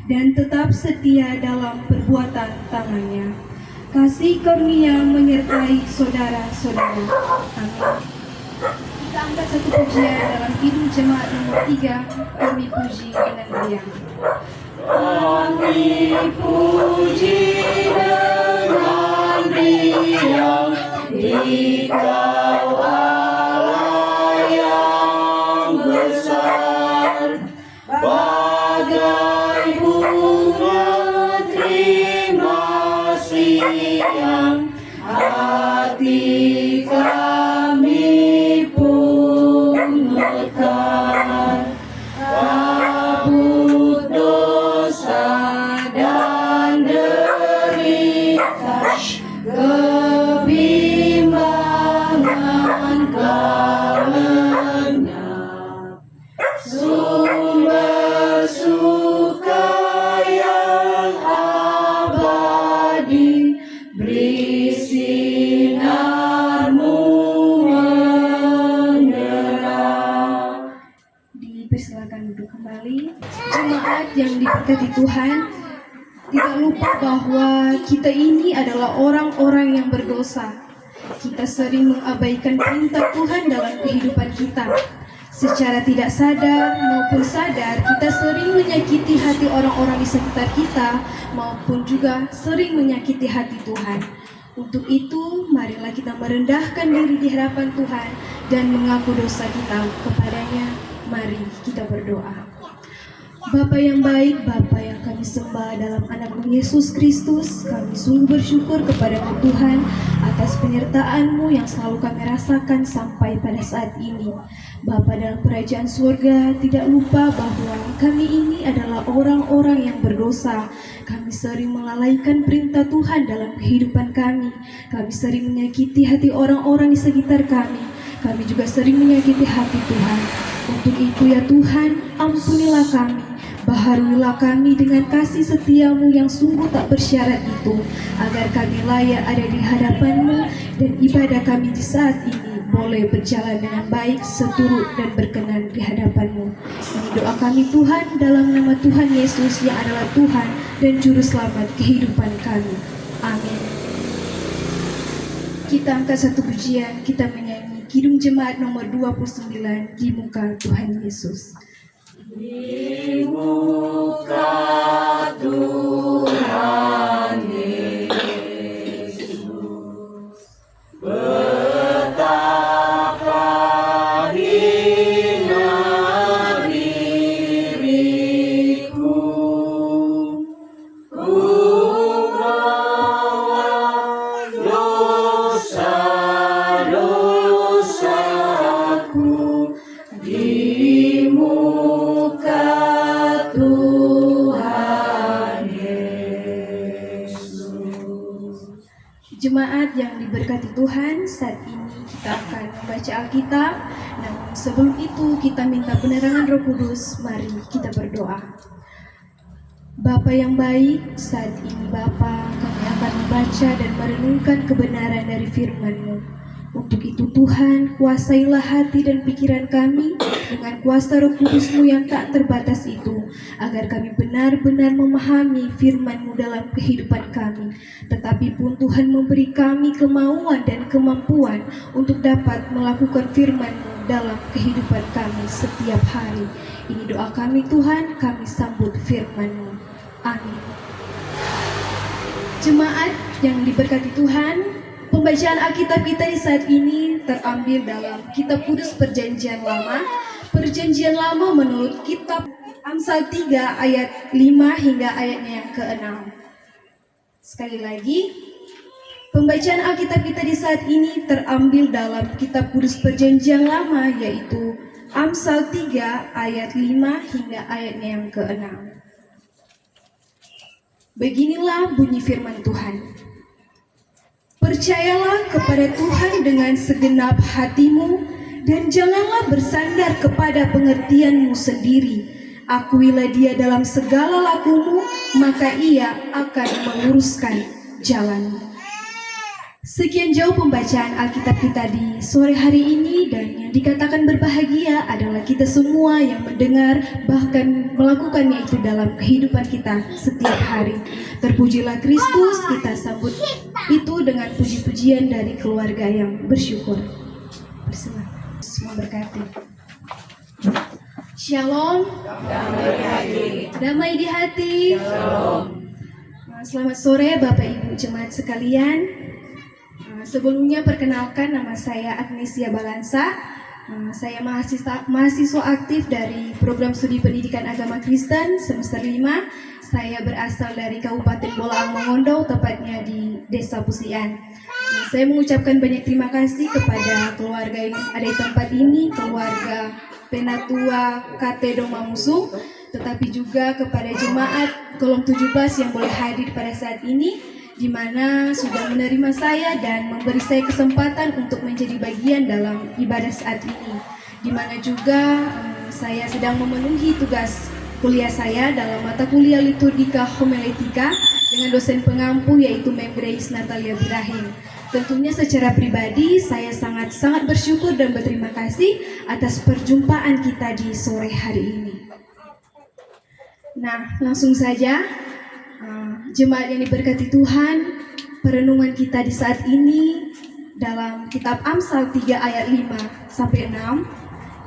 dan tetap setia dalam perbuatan tangannya. Kasih karunia menyertai saudara-saudara. Amin. Kita angkat satu pujian dalam Kidung Jemaat nomor 3, kami puji dengan riang. Kami puji dengan riang Dikau Allah yang besar, bagai bunga terima siang, hati kami pun mekar. Kabut dosa dan derita, kebimbangan kau lenyap. Sumber suka yang abadi, beri sinarmu menerang. Dipersilakan duduk kembali. Jemaat yang diberkati Tuhan, tidak lupa bahwa kita ini adalah orang-orang yang berdosa. Kita sering mengabaikan perintah Tuhan dalam kehidupan kita. Secara tidak sadar maupun sadar, kita sering menyakiti hati orang-orang di sekitar kita, maupun juga sering menyakiti hati Tuhan. Untuk itu, marilah kita merendahkan diri di hadapan Tuhan dan mengaku dosa kita kepadanya. Mari kita berdoa. Bapa yang baik, Bapa yang kami sembah dalam anak-Mu Yesus Kristus, kami sungguh bersyukur kepada Tuhan atas penyertaan-Mu yang selalu kami rasakan sampai pada saat ini. Bapa dalam kerajaan surga, tidak lupa bahwa kami ini adalah orang-orang yang berdosa. Kami sering melalaikan perintah Tuhan dalam kehidupan kami. Kami sering menyakiti hati orang-orang di sekitar kami. Kami juga sering menyakiti hati Tuhan. Untuk itu ya Tuhan, ampunilah kami. Baharuilah kami dengan kasih setia-Mu yang sungguh tak bersyarat itu, agar kami layak ada di hadapan-Mu dan ibadah kami di saat ini boleh berjalan dengan baik, seturut dan berkenan di hadapan-Mu. Ini doa kami Tuhan, dalam nama Tuhan Yesus yang adalah Tuhan dan Juru Selamat kehidupan kami. Amin. Kita angkat satu pujian, kita menyanyi Kidung Jemaat nomor 29, Di Muka Tuhan Yesus. Di muka Tuhan Yesus, betapa hina diriku, ku bawa dosa-dosaku di muka Tuhan Yesus. Jemaat yang diberkati Tuhan, saat ini kita akan membaca Alkitab. Namun sebelum itu kita minta penerangan Roh Kudus. Mari kita berdoa. Bapa yang baik, saat ini Bapa, kami akan membaca dan merenungkan kebenaran dari firman-Mu. Untuk itu Tuhan, kuasailah hati dan pikiran kami dengan kuasa Roh Kudus-Mu yang tak terbatas itu, agar kami benar-benar memahami firman-Mu dalam kehidupan kami. Tetapi pun Tuhan memberi kami kemauan dan kemampuan untuk dapat melakukan firman-Mu dalam kehidupan kami setiap hari. Ini doa kami Tuhan, kami sambut firman-Mu. Amin. Jemaat yang diberkati Tuhan, pembacaan Alkitab kita di saat ini terambil dalam Kitab Kudus Perjanjian Lama. Perjanjian Lama menurut Kitab Amsal 3 ayat 5 hingga ayatnya yang ke-6. Sekali lagi, pembacaan Alkitab kita di saat ini terambil dalam Kitab Kudus Perjanjian Lama, yaitu Amsal 3 ayat 5 hingga ayatnya yang ke-6. Beginilah bunyi firman Tuhan. Percayalah kepada Tuhan dengan segenap hatimu dan janganlah bersandar kepada pengertianmu sendiri. Akuilah Dia dalam segala lakumu, maka Ia akan meluruskan jalanmu. Sekian jauh pembacaan Alkitab kita di sore hari ini, dan yang dikatakan berbahagia adalah kita semua yang mendengar bahkan melakukannya itu dalam kehidupan kita setiap hari. Terpujilah Kristus, kita sambut itu dengan puji-pujian dari keluarga yang bersyukur. Berselah, semua berkati. Shalom. Damai di hati. Selamat sore Bapak Ibu Jemaat sekalian. Sebelumnya perkenalkan, nama saya Agnesia Balansa. Saya mahasiswa aktif dari Program Studi Pendidikan Agama Kristen semester 5. Saya berasal dari Kabupaten Bolaang Mongondo, tepatnya di Desa Pusian. Saya mengucapkan banyak terima kasih kepada keluarga yang ada di tempat ini, keluarga Penatua KT Doma Musung, tetapi juga kepada jemaat Kolom 17 yang boleh hadir pada saat ini, di mana sudah menerima saya dan memberi saya kesempatan untuk menjadi bagian dalam ibadah saat ini, di mana juga saya sedang memenuhi tugas kuliah saya dalam mata kuliah liturgika homiletika dengan dosen pengampu yaitu Mem Grace Natalia Birahim. Tentunya secara pribadi saya sangat bersyukur dan berterima kasih atas perjumpaan kita di sore hari ini. Nah, langsung saja. Jemaat yang diberkati Tuhan, perenungan kita di saat ini dalam kitab Amsal 3 ayat 5-6,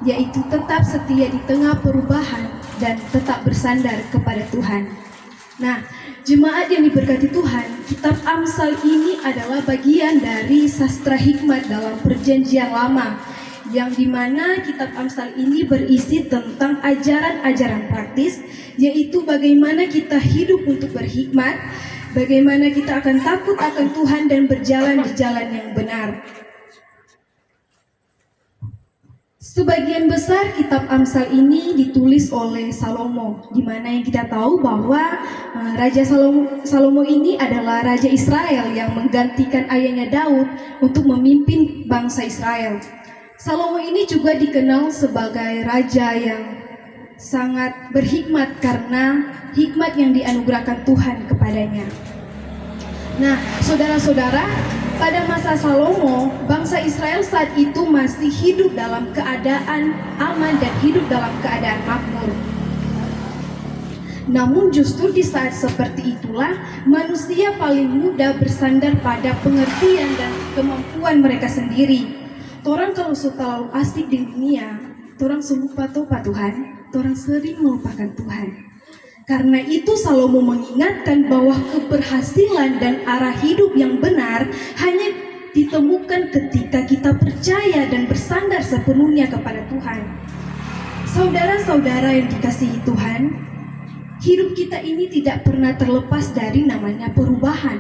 yaitu tetap setia di tengah perubahan dan tetap bersandar kepada Tuhan. Nah, jemaat yang diberkati Tuhan, kitab Amsal ini adalah bagian dari sastra hikmat dalam Perjanjian Lama, yang dimana kitab Amsal ini berisi tentang ajaran-ajaran praktis, yaitu bagaimana kita hidup untuk berhikmat, bagaimana kita akan takut akan Tuhan dan berjalan di jalan yang benar. Sebagian besar kitab Amsal ini ditulis oleh Salomo, di mana yang kita tahu bahwa Raja Salomo ini adalah Raja Israel yang menggantikan ayahnya Daud untuk memimpin bangsa Israel. Salomo ini juga dikenal sebagai raja yang sangat berhikmat karena hikmat yang dianugerahkan Tuhan kepadanya. Nah, saudara-saudara, pada masa Salomo, bangsa Israel saat itu masih hidup dalam keadaan aman dan hidup dalam keadaan makmur. Namun justru di saat seperti itulah manusia paling mudah bersandar pada pengertian dan kemampuan mereka sendiri. Orang kalau terlalu asik di dunia, orang lupa topa Tuhan, orang sering melupakan Tuhan. Karena itu Salomo mengingatkan bahwa keberhasilan dan arah hidup yang benar hanya ditemukan ketika kita percaya dan bersandar sepenuhnya kepada Tuhan. Saudara-saudara yang dikasihi Tuhan, hidup kita ini tidak pernah terlepas dari namanya perubahan,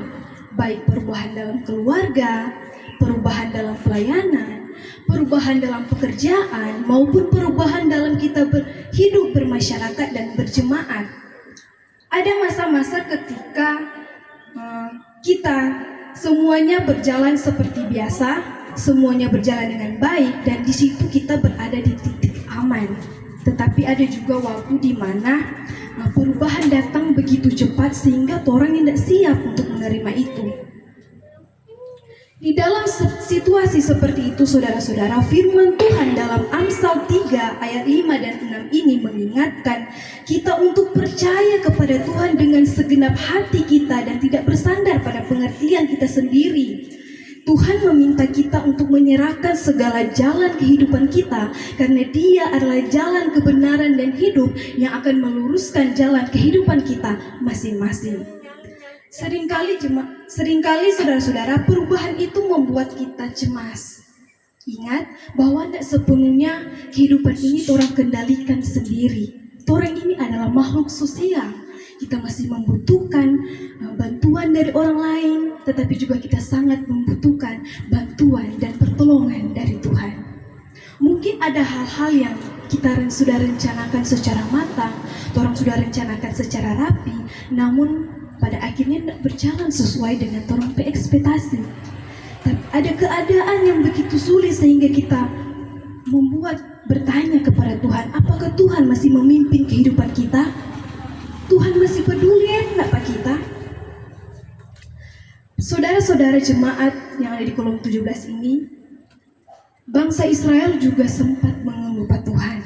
baik perubahan dalam keluarga, perubahan dalam pelayanan, perubahan dalam pekerjaan, maupun perubahan dalam kita berhidup, bermasyarakat, dan berjemaat. Ada masa-masa ketika kita semuanya berjalan seperti biasa, semuanya berjalan dengan baik, dan di situ kita berada di titik aman. Tetapi ada juga waktu di mana perubahan datang begitu cepat sehingga orang tidak siap untuk menerima itu. Di dalam situasi seperti itu, saudara-saudara, firman Tuhan dalam Amsal 3 ayat 5 dan 6 ini mengingatkan kita untuk percaya kepada Tuhan dengan segenap hati kita dan tidak bersandar pada pengertian kita sendiri. Tuhan meminta kita untuk menyerahkan segala jalan kehidupan kita karena Dia adalah jalan kebenaran dan hidup yang akan meluruskan jalan kehidupan kita masing-masing. Seringkali saudara-saudara, perubahan itu membuat kita cemas. Ingat bahwa tidak sepenuhnya kehidupan ini orang kendalikan sendiri. Orang ini adalah makhluk sosial. Kita masih membutuhkan bantuan dari orang lain, tetapi juga kita sangat membutuhkan bantuan dan pertolongan dari Tuhan. Mungkin ada hal-hal yang kita sudah rencanakan secara matang, orang sudah rencanakan secara rapi, namun pada akhirnya tidak berjalan sesuai dengan orang ekspektasi. Ada keadaan yang begitu sulit sehingga kita membuat bertanya kepada Tuhan, apakah Tuhan masih memimpin kehidupan kita? Tuhan masih peduli enggak Pak kita? Saudara-saudara jemaat yang ada di kolom 17 ini, bangsa Israel juga sempat mengeluh pada Tuhan.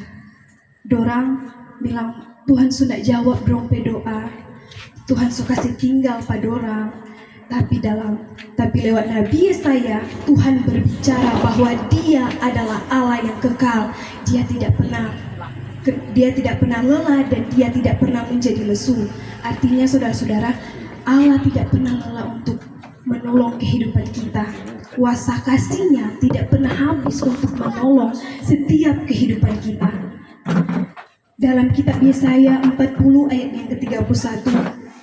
Dorang bilang, Tuhan sudah jawab dorong doa, Tuhan suka tinggal pada dorang. Tapi lewat Nabi Yesaya, Tuhan berbicara bahwa Dia adalah Allah yang kekal. Dia tidak pernah lelah dan Dia tidak pernah menjadi lesu. Artinya saudara-saudara, Allah tidak pernah lelah untuk menolong kehidupan kita. Kuasa kasih-Nya tidak pernah habis untuk menolong setiap kehidupan kita. Dalam kitab Yesaya 40 ayat yang ke-31,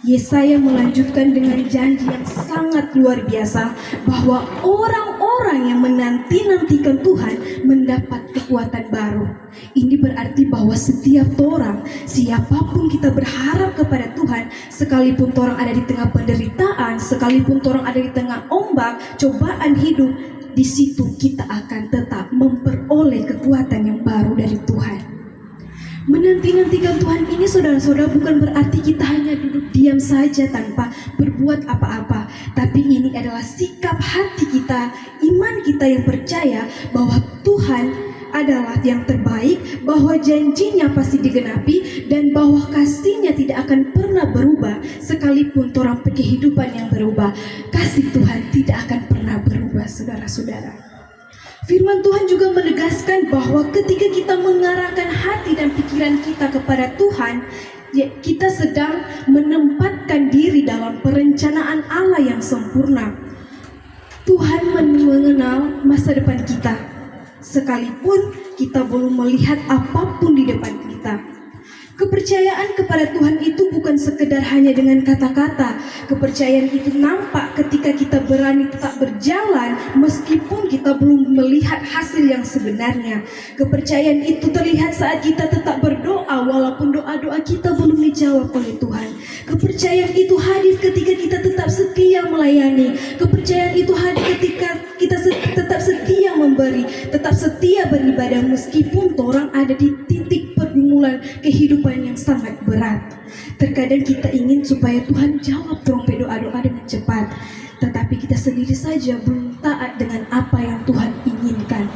Yesaya melanjutkan dengan janji yang sangat luar biasa bahwa orang-orang yang menanti-nantikan Tuhan mendapat kekuatan baru. Ini berarti bahwa setiap orang, siapapun kita berharap kepada Tuhan, sekalipun orang ada di tengah penderitaan, sekalipun orang ada di tengah ombak, cobaan hidup, di situ kita akan tetap memperoleh kekuatan yang baru dari Tuhan. Menanti-nantikan Tuhan ini saudara-saudara bukan berarti kita hanya duduk diam saja tanpa berbuat apa-apa. Tapi ini adalah sikap hati kita, iman kita yang percaya bahwa Tuhan adalah yang terbaik, bahwa janjinya pasti digenapi, dan bahwa kasih-Nya tidak akan pernah berubah. Sekalipun orang kehidupan yang berubah, kasih Tuhan tidak akan pernah berubah, saudara-saudara. Firman Tuhan juga menegaskan bahwa ketika kita mengarahkan hati dan pikiran kita kepada Tuhan, ya, kita sedang menempatkan diri dalam perencanaan Allah yang sempurna. Tuhan mengenal masa depan kita, sekalipun kita belum melihat apapun di depan kita. Kepercayaan kepada Tuhan itu bukan sekedar hanya dengan kata-kata. Kepercayaan itu nampak ketika kita berani tetap berjalan meskipun kita belum melihat hasil yang sebenarnya. Kepercayaan itu terlihat saat kita tetap berdoa walaupun doa-doa kita belum dijawab oleh Tuhan. Kepercayaan itu hadir ketika kita tetap setia melayani. Kepercayaan itu hadir ketika kita tetap setia memberi, tetap setia beribadah meskipun orang ada di titik pergumulan kehidupan yang sangat berat. Terkadang kita ingin supaya Tuhan jawab doa-doa dengan cepat, tetapi kita sendiri saja belum taat dengan apa yang Tuhan inginkan.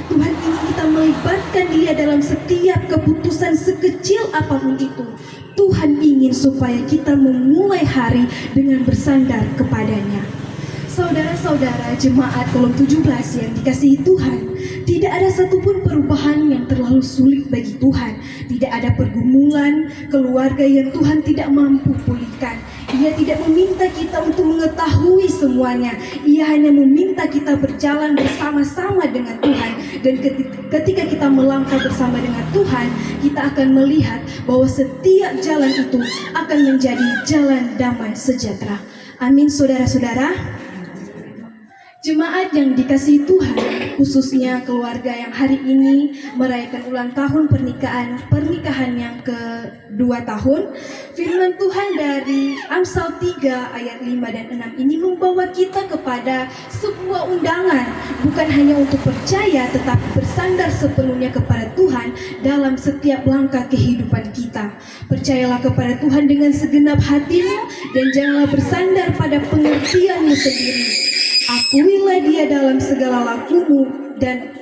Tuhan ingin kita melibatkan Dia dalam setiap keputusan sekecil apapun itu. Tuhan ingin supaya kita memulai hari dengan bersandar kepadanya. Saudara-saudara jemaat kolom 17 yang dikasihi Tuhan, tidak ada satupun perubahan yang terlalu sulit bagi Tuhan. Tidak ada pergumulan keluarga yang Tuhan tidak mampu pulihkan. Ia tidak meminta kita untuk mengetahui semuanya. Ia hanya meminta kita berjalan bersama-sama dengan Tuhan. Dan ketika kita melangkah bersama dengan Tuhan, kita akan melihat bahwa setiap jalan itu akan menjadi jalan damai sejahtera. Amin, saudara-saudara. Jemaat yang dikasihi Tuhan, khususnya keluarga yang hari ini merayakan ulang tahun pernikahan yang ke-2 tahun, firman Tuhan dari Amsal 3 ayat 5 dan 6 ini membawa kita kepada sebuah undangan, bukan hanya untuk percaya tetapi bersandar sepenuhnya kepada Tuhan dalam setiap langkah kehidupan kita. Percayalah kepada Tuhan dengan segenap hatimu dan janganlah bersandar pada pengertianmu sendiri. Akuilah Dia dalam segala lakumu, dan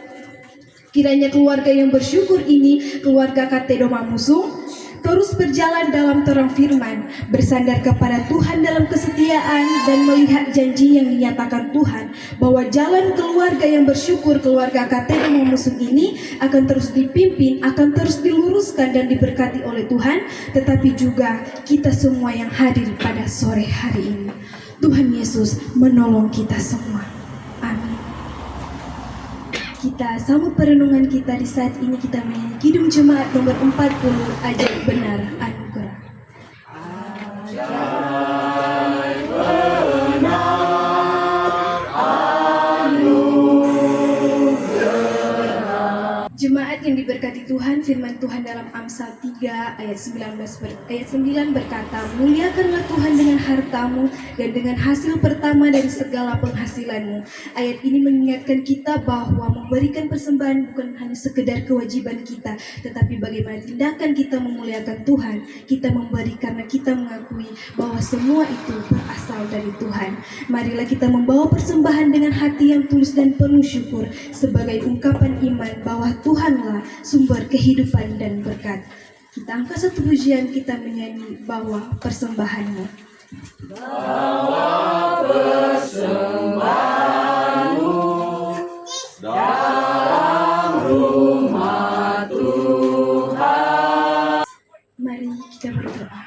kiranya keluarga yang bersyukur ini, keluarga Katedoma Musung, terus berjalan dalam terang firman, bersandar kepada Tuhan dalam kesetiaan dan melihat janji yang dinyatakan Tuhan, bahwa jalan keluarga yang bersyukur, keluarga Katedoma Musung ini akan terus dipimpin, akan terus diluruskan dan diberkati oleh Tuhan, tetapi juga kita semua yang hadir pada sore hari ini. Tuhan Yesus menolong kita semua. Amin. Kita sambut perenungan kita di saat ini. Kita menyanyi Kidung Jemaat nomor 40, Ajaib Benar Anugerah. Ajaib benar anugerah. Jemaat yang diberkati Tuhan, firman Tuhan dalam Amsal 3 ayat 9 berkata, muliakanlah Tuhan dengan hartamu dan dengan hasil pertama dari segala penghasilanmu. Ayat ini mengingatkan kita bahwa memberikan persembahan bukan hanya sekedar kewajiban kita, tetapi bagaimana tindakan kita memuliakan Tuhan. Kita memberi karena kita mengakui bahwa semua itu berasal berasal dari Tuhan. Marilah kita membawa persembahan dengan hati yang tulus dan penuh syukur sebagai ungkapan iman bahwa Tuhanlah sumber kehidupan dan berkat. Kita angkat satu pujian, kita menyanyi bahwa persembahanmu. Mari kita berdoa.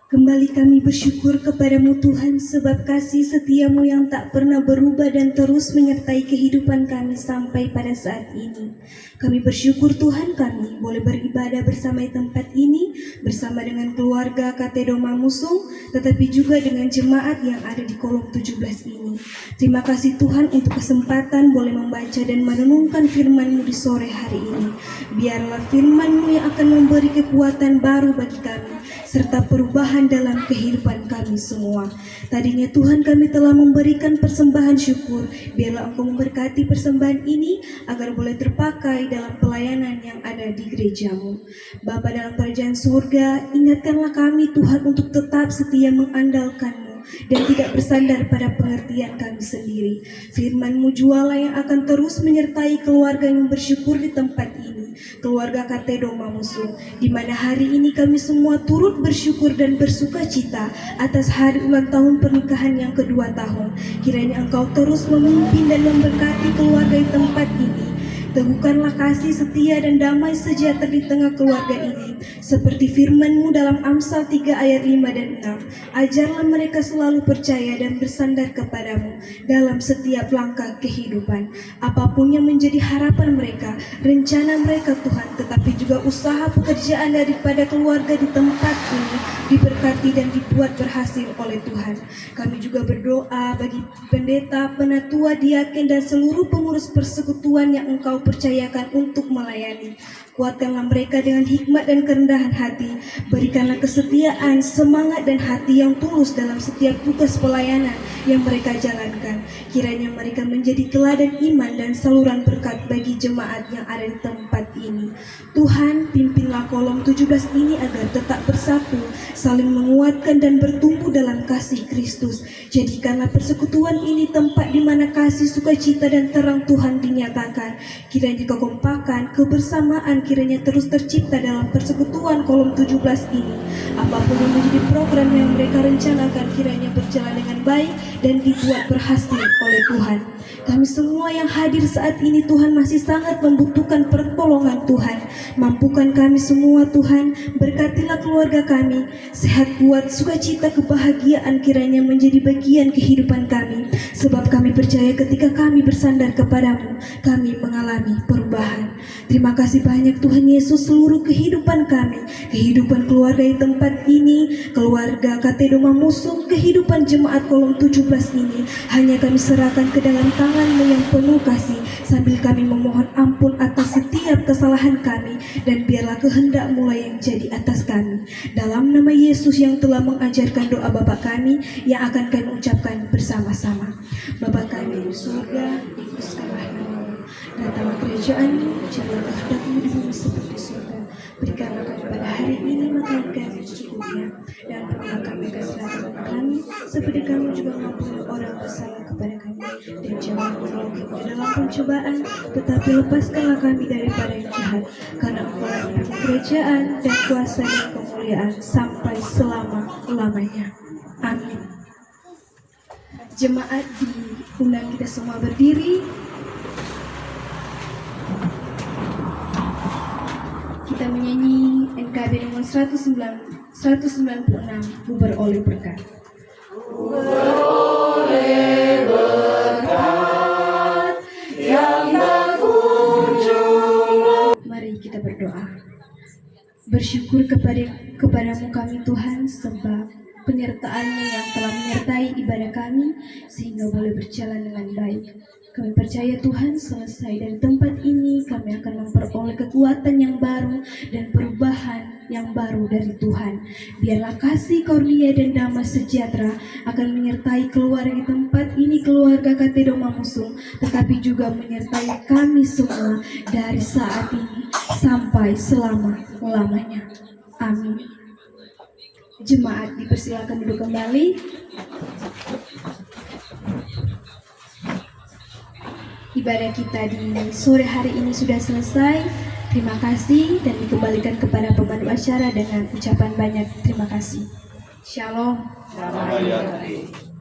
Kembali kami bersyukur kepadamu Tuhan sebab kasih setiamu yang tak pernah berubah dan terus menyertai kehidupan kami sampai pada saat ini. Kami bersyukur Tuhan kami boleh beribadah bersama di tempat ini, bersama dengan keluarga Katedoma Musung, tetapi juga dengan jemaat yang ada di kolom 17 ini. Terima kasih Tuhan untuk kesempatan boleh membaca dan merenungkan firman-Mu di sore hari ini. Biarlah firman-Mu yang akan memberi kekuatan baru bagi kami, serta perubahan dalam kehidupan kami semua. Tadinya Tuhan kami telah memberikan persembahan syukur, biarlah Engkau memberkati persembahan ini agar boleh terpakai dalam pelayanan yang ada di gereja-Mu. Bapa dalam kerajaan surga, ingatkanlah kami Tuhan untuk tetap setia mengandalkan-Mu dan tidak bersandar pada pengertian kami sendiri. Firman-Mu jualah yang akan terus menyertai keluarga yang bersyukur di tempat ini, keluarga Katedoma Musung, di mana hari ini kami semua turut bersyukur dan bersuka cita atas hari ulang tahun pernikahan yang kedua tahun. Kiranya Engkau terus memimpin dan memberkati keluarga di tempat ini. Teguhkanlah kasih setia dan damai sejahtera di tengah keluarga ini. Seperti firman-Mu dalam Amsal 3 ayat 5 dan 6. Ajarlah mereka selalu percaya dan bersandar kepadamu dalam setiap langkah kehidupan. Apapun yang menjadi harapan mereka, rencana mereka Tuhan, tetapi juga usaha pekerjaan daripada keluarga di tempat ini diberkati dan dibuat berhasil oleh Tuhan. Kami juga berdoa bagi pendeta, penatua, diaken dan seluruh pengurus persekutuan yang Engkau percayakan untuk melayani. Kuatkanlah mereka dengan hikmat dan kerendahan hati. Berikanlah kesetiaan, semangat dan hati yang tulus dalam setiap tugas pelayanan yang mereka jalankan. Kiranya mereka menjadi teladan iman dan saluran berkat bagi jemaat yang ada di tempat ini. Tuhan, pimpinlah kolom 17 ini agar tetap bersatu, saling menguatkan dan bertumbuh dalam kasih Kristus. Jadikanlah persekutuan ini tempat di mana kasih, sukacita dan terang Tuhan dinyatakan. Kiranya kekompakan, kebersamaan kiranya terus tercipta dalam persekutuan kolom 17 ini. Apapun yang menjadi program yang mereka rencanakan kiranya berjalan dengan baik dan dibuat berhasil oleh Tuhan. Kami semua yang hadir saat ini Tuhan masih sangat membutuhkan pertolongan Tuhan. Mampukan kami semua Tuhan, berkatilah keluarga kami, sehat kuat, sukacita, kebahagiaan kiranya menjadi bagian kehidupan kami. Sebab kami percaya ketika kami bersandar kepadamu, kami mengalami perubahan. Terima kasih banyak Tuhan Yesus, seluruh kehidupan kami, kehidupan keluarga di tempat ini, keluarga Katedoma Musung, kehidupan jemaat kolom 17 ini, hanya kami serahkan ke dalam tangan-Mu yang penuh kasih, sambil kami memohon ampun atas setiap kesalahan kami, dan biarlah kehendak-Mu lah yang jadi atas kami. Dalam nama Yesus yang telah mengajarkan doa Bapa kami, yang akan kami ucapkan bersama-sama. Bapa kami di surga, dikuduskanlah nama-Mu, datanglah kerajaan-Mu, jadilah kehendak-Mu di bumi seperti di surga. Berikanlah kami pada hari ini makan kami secukupnya, dan ampunilah kami kesalahan kami, seperti kami juga mengampuni orang bersalah kepada kami. Dan jangan membawa kami ke dalam pencobaan, tetapi lepaskanlah kami daripada yang jahat, karena Engkau adalah kerajaan dan kuasa dan kemuliaan sampai selama-lamanya. Amin. Jemaat diundang kita semua berdiri. Kita menyanyi NKB nomor 196, Bubar oleh berkat. Beroleh berkat yang tak kunjung. Mari kita berdoa. Bersyukur kepadamu kami Tuhan, sebab penyertaan-Mu yang telah menyertai ibadah kami sehingga boleh berjalan dengan baik. Kami percaya Tuhan, selesai dari tempat ini kami akan memperoleh kekuatan yang baru dan perubahan yang baru dari Tuhan. Biarlah kasih, karunia dan damai sejahtera akan menyertai keluarga di tempat ini, keluarga Katedoma Musung, tetapi juga menyertai kami semua dari saat ini sampai selama-lamanya. Amin. Jemaat dipersilakan duduk kembali. Ibadah kita di sore hari ini sudah selesai. Terima kasih dan dikembalikan kepada pemandu acara dengan ucapan banyak terima kasih. Shalom. Selamat